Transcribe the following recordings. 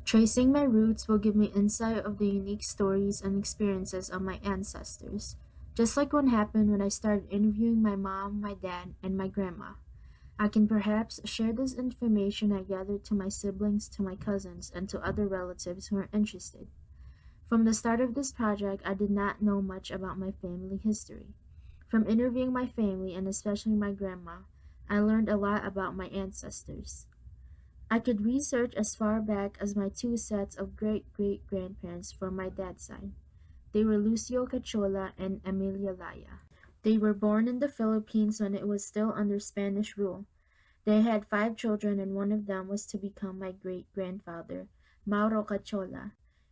Tracing my roots will give me insight of the unique stories and experiences of my ancestors, just like what happened when I started interviewing my mom, my dad, and my grandma. I can perhaps share this information I gathered to my siblings, to my cousins, and to other relatives who are interested. From the start of this project, I did not know much about my family history. From interviewing my family, and especially my grandma, I learned a lot about my ancestors. I could research as far back as my two sets of great great grandparents from my dad's side. They were Lucio Cachola and Emilia Laya. They were born in the Philippines when it was still under Spanish rule. They had five children, and one of them was to become my great grandfather, Mauro Cachola.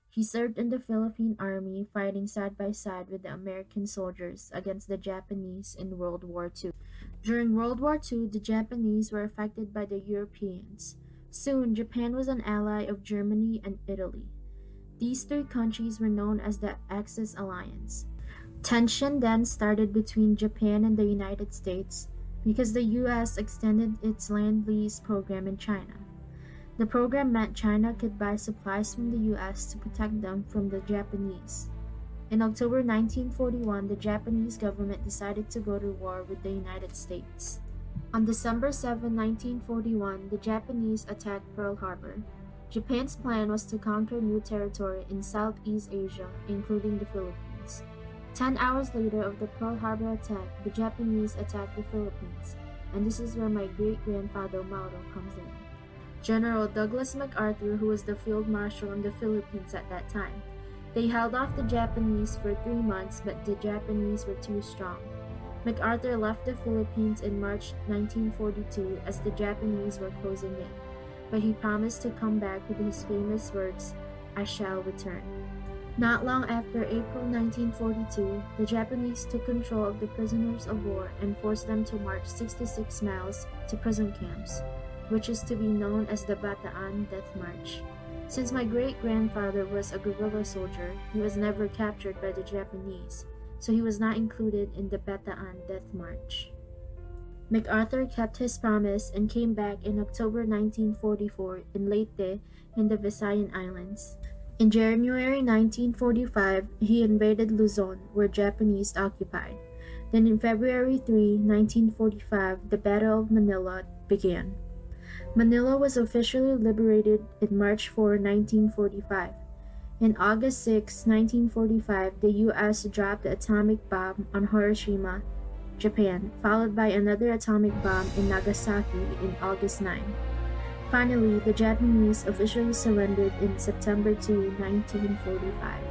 He served in the Philippine Army, fighting side by side with the American soldiers against the Japanese in World War II. During World War II, the Japanese were affected by the Europeans. Soon, Japan was an ally of Germany and Italy. These three countries were known as the Axis Alliance. Tension then started between Japan and the United States because the US extended its land lease program in China. The program meant China could buy supplies from the US to protect them from the Japanese. In October 1941, the Japanese government decided to go to war with the United States. On December 7, 1941, the Japanese attacked Pearl Harbor. Japan's plan was to conquer new territory in Southeast Asia, including the Philippines. 10 hours later of the Pearl Harbor attack, the Japanese attacked the Philippines, and this is where my great-grandfather Mauro comes in. General Douglas MacArthur, who was the field marshal in the Philippines at that time. They held off the Japanese for 3 months, but the Japanese were too strong. MacArthur left the Philippines in March 1942 as the Japanese were closing in, but he promised to come back with his famous words, "I shall return." Not long after April 1942, the Japanese took control of the prisoners of war and forced them to march 66 miles to prison camps, which is to be known as the Bataan Death March. Since my great-grandfather was a guerrilla soldier, he was never captured by the Japanese, so he was not included in the Bataan Death March. MacArthur kept his promise and came back in October 1944 in Leyte in the Visayan Islands. In January 1945, he invaded Luzon, where Japanese occupied. Then in February 3, 1945, the Battle of Manila began. Manila was officially liberated in March 4, 1945. In August 6, 1945, the U.S. dropped the atomic bomb on Hiroshima, Japan, followed by another atomic bomb in Nagasaki in August 9. Finally, the Japanese officially surrendered in September 2, 1945.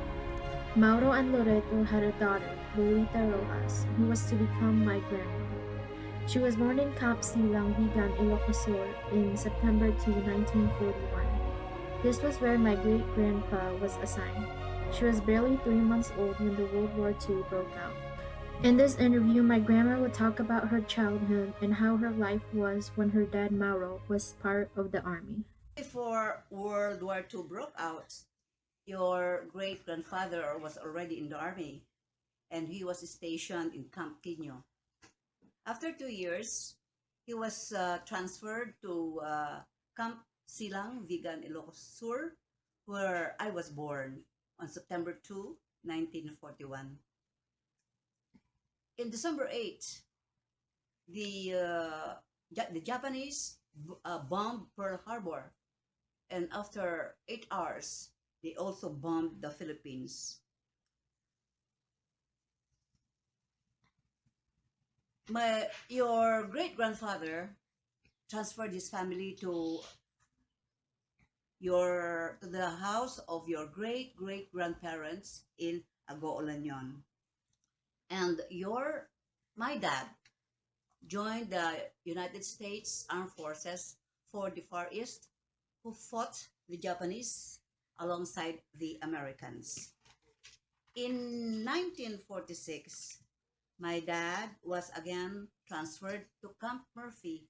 Mauro and Loreto had a daughter, Lolita Rojas, who was to become my grandma. She was born in Camp Silang, Vigan, Ilocosur in September 2, 1941. This was where my great-grandpa was assigned. She was barely 3 months old when the World War II broke out. In this interview, my grandma would talk about her childhood and how her life was when her dad Mauro was part of the army. Before World War II broke out, your great grandfather was already in the army and he was stationed in Camp Quino. After 2 years, he was transferred to Camp Silang, Vigan, Ilocos Sur, where I was born on September 2, 1941. In December 8, the Japanese bombed Pearl Harbor, and after 8 hours, they also bombed the Philippines. Your great grandfather transferred his family to the house of your great great grandparents in Agoolanyon, and my dad joined the United States Armed Forces for the Far East, who fought the Japanese alongside the Americans. In 1946, my dad was again transferred to Camp Murphy,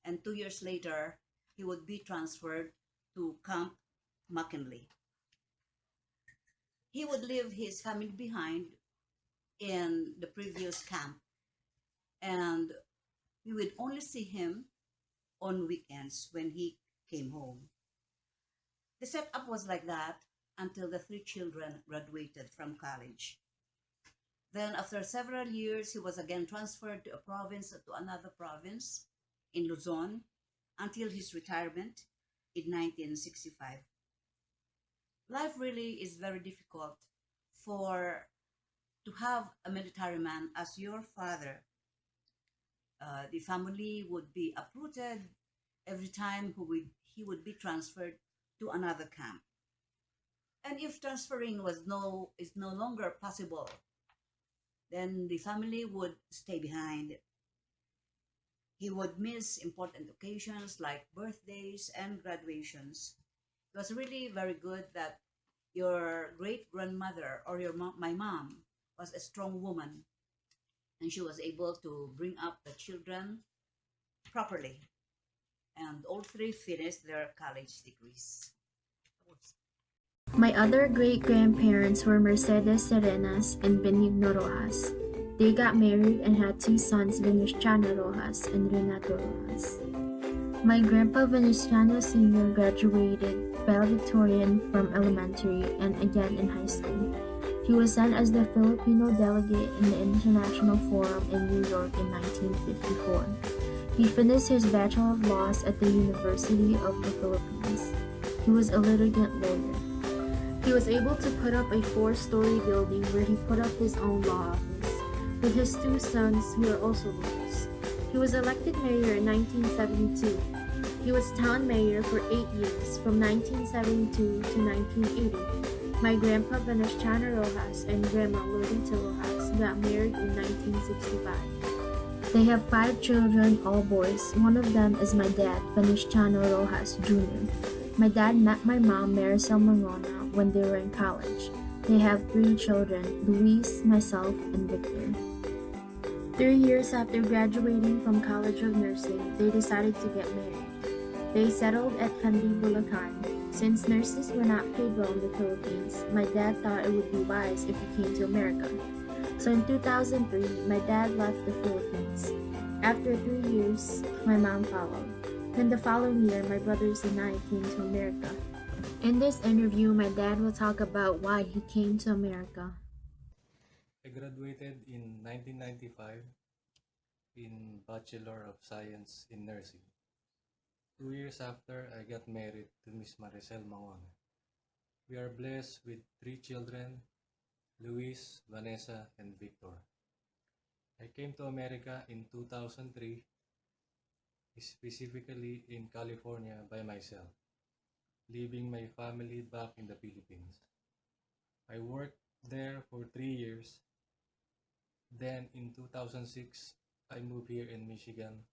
and 2 years later, he would be transferred to Camp McKinley. He would leave his family behind in the previous camp, and we would only see him on weekends when he came home. The setup was like that until the three children graduated from college. Then, after several years, he was again transferred to another province in Luzon until his retirement in 1965. Life really is very difficult for to have a military man as your father. The family would be uprooted every time he would be transferred to another camp. And if transferring was no is no longer possible, then the family would stay behind. He would miss important occasions like birthdays and graduations. It was really very good that your great grandmother or my mom was a strong woman and she was able to bring up the children properly. And all three finished their college degrees. My other great grandparents were Mercedes Serenas and Benigno Rojas. They got married and had two sons, Venustiano Rojas and Renato Rojas. My grandpa Venustiano Sr. graduated valedictorian from elementary and again in high school. He was sent as the Filipino delegate in the International Forum in New York in 1954. He finished his Bachelor of Laws at the University of the Philippines. He was a litigant lawyer. He was able to put up a four-story building where he put up his own law office, with his two sons who are also lawyers. He was elected mayor in 1972. He was town mayor for 8 years, from 1972 to 1980. My grandpa Venustiano Rojas and grandma Lolita Rojas got married in 1965. They have 5 children, all boys. One of them is my dad, Venustiano Rojas Jr. My dad met my mom, Marisol Morona, when they were in college. They have 3 children, Luis, myself, and Victor. 3 years after graduating from College of Nursing, they decided to get married. They settled at Kandy, Bulacan. Since nurses were not paid well in the Philippines, my dad thought it would be wise if he came to America. So in 2003, my dad left the Philippines. After 3 years, my mom followed. Then the following year, my brothers and I came to America. In this interview, my dad will talk about why he came to America. I graduated in 1995 in Bachelor of Science in Nursing. 2 years after, I got married to Miss Maricel Mangona. We are blessed with 3 children, Luis, Vanessa, and Victor. I came to America in 2003, specifically in California by myself, leaving my family back in the Philippines. I worked there for 3 years. Then in 2006, I moved here in Michigan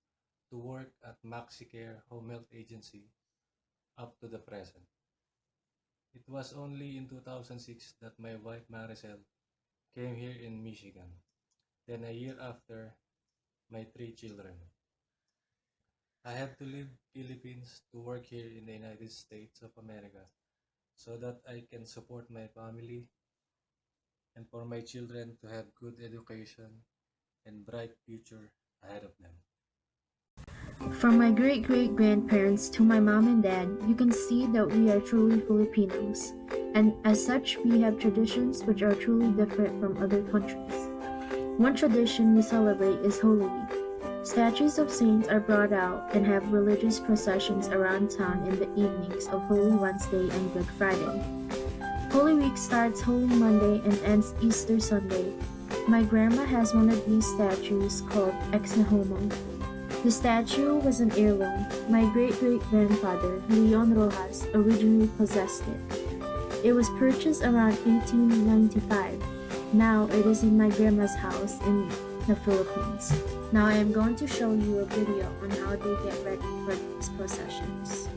to work at MaxiCare Home Health Agency up to the present. It was only in 2006 that my wife Maricel came here in Michigan. Then a year after, my 3 children. I had to leave Philippines to work here in the United States of America so that I can support my family and for my children to have good education and bright future ahead of them. From my great-great-grandparents to my mom and dad, you can see that we are truly Filipinos. And as such, we have traditions which are truly different from other countries. One tradition we celebrate is Holy Week. Statues of saints are brought out and have religious processions around town in the evenings of Holy Wednesday and Good Friday. Holy Week starts Holy Monday and ends Easter Sunday. My grandma has one of these statues called Ex Nihilo. The statue was an heirloom. My great-great-grandfather, Leon Rojas, originally possessed it. It was purchased around 1895. Now it is in my grandma's house in the Philippines. Now I am going to show you a video on how they get ready for these processions.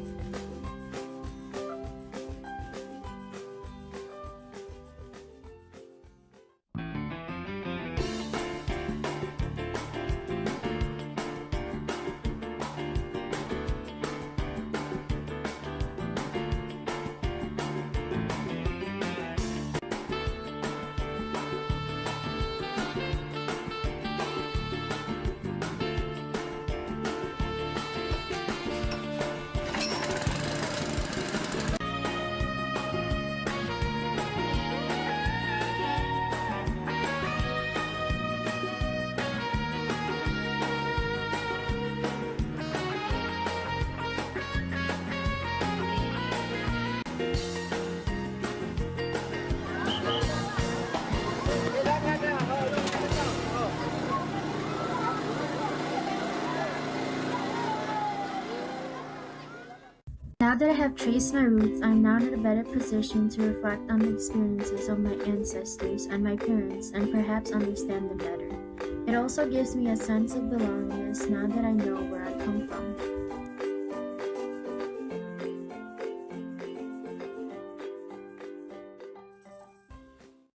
Now that I have traced my roots, I am now in a better position to reflect on the experiences of my ancestors and my parents and perhaps understand them better. It also gives me a sense of belongingness now that I know where I come from.